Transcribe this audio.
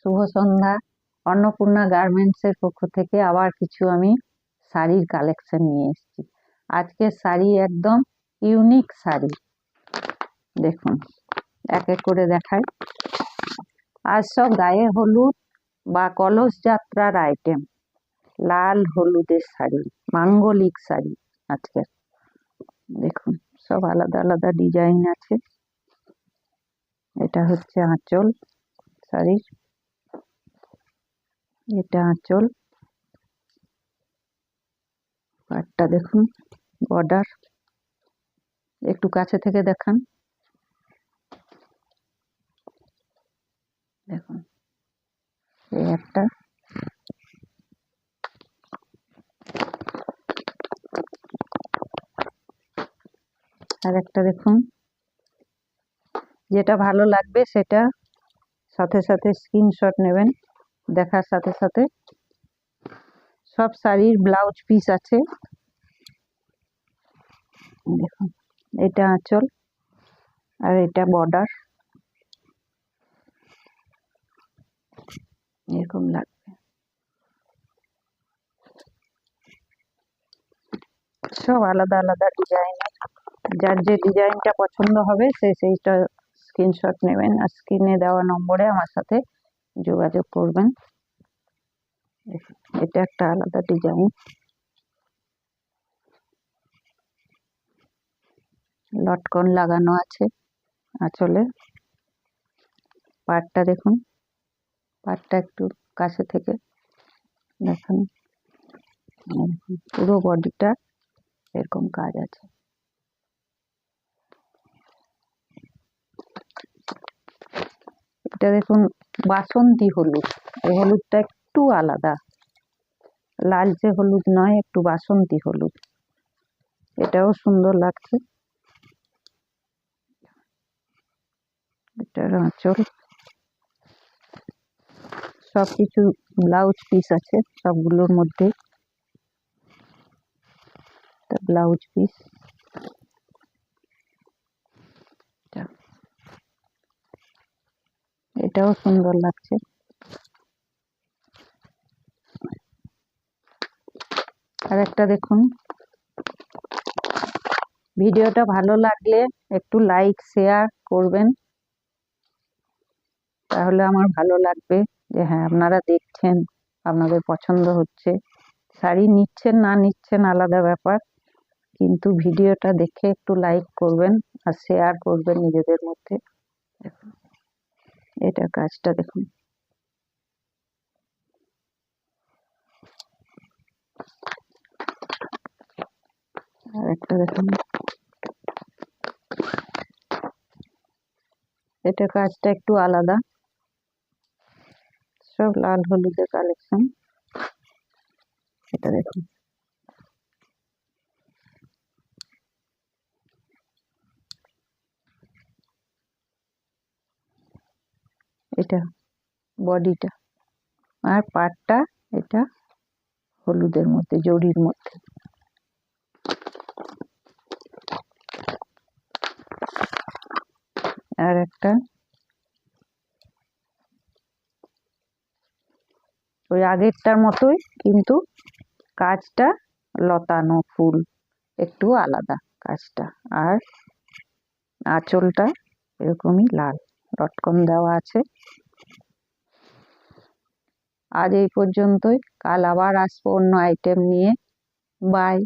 শুভ সন্ধ্যা। অন্নপূর্ণা গার্মেন্টসের পক্ষ থেকে আবার কিছু আমি শাড়ির কালেকশন নিয়ে এসেছি। আজকের শাড়ি একদম ইউনিক শাড়ি, দেখুন এক এক করে দেখাই। আজ সব গায়ে হলুদ বা কলস যাত্রার আইটেম, লাল হলুদের শাড়ি, মাঙ্গলিক শাড়ি। আজকের দেখুন সব আলাদা আলাদা ডিজাইন আছে। এটা হচ্ছে আঁচল শাড়ির, এটা আঁচল, পাটটা দেখুন, বর্ডার একটু কাছে থেকে দেখান, দেখুন এই একটা, আর একটা দেখুন। যেটা ভালো লাগবে সেটা সাথে সাথে স্ক্রিনশট নেবেন, দেখার সাথে সাথে। সব শাড়ির ব্লাউজ পিস আছে, দেখুন এটা আঁচল আর এটা বর্ডার, এরকম লাগবে। সব আলাদা আলাদা ডিজাইন, যার যে ডিজাইনটা পছন্দ হবে সেইটা স্ক্রিনশট নেবেন আর স্ক্রিনে দেওয়া নম্বরে আমার সাথে যোগাযোগ করবেন। এটা একটা আলাদা ডিজাইন, লটকন লাগানো আছে আঁচলে। পাটটা দেখুন, পাটটা একটু কাছে থেকে দেখুন, পুরো বডিটা এরকম কাজ আছে। এটা দেখুন বাসন্তী হলুদ, এই হলুদটা একটু আলাদা, লালচে হলুদ নয়, একটু বাসন্তী হলুদ। এটাও সুন্দর লাগছে। এটার আঁচল, সবকিছু ব্লাউজ পিস আছে সবগুলোর মধ্যে, ব্লাউজ পিস। এটাও সুন্দর লাগছে। আর একটা দেখুন। ভিডিওটা ভালো লাগলে একটু লাইক শেয়ার করবেন, তাহলে আমার ভালো লাগবে যে হ্যাঁ আপনারা দেখছেন, আপনাদের পছন্দ হচ্ছে। শাড়ি নিচ্ছেন না নিচ্ছেন আলাদা ব্যাপার, কিন্তু ভিডিওটা দেখে একটু লাইক করবেন আর শেয়ার করবেন নিজেদের মধ্যে। দেখুন এটা কাজটা দেখুন, আর একটা দেখুন, এটা কাজটা একটু আলাদা। সব লাল হলুদের কালেকশন। এটা দেখুন, এটা বডিটা আর পাটটা, এটা হলুদের মধ্যে, জরির মধ্যে। আর একটা ওই আগেরটার মতোই, কিন্তু কাজটা লতানো ফুল, একটু আলাদা কাজটা। আর আঁচলটা এরকমই লাল, লটকন দেওয়া আছে। আজ এই পর্যন্তই, কাল আবার আসবো অন্য আইটেম নিয়ে। বাই।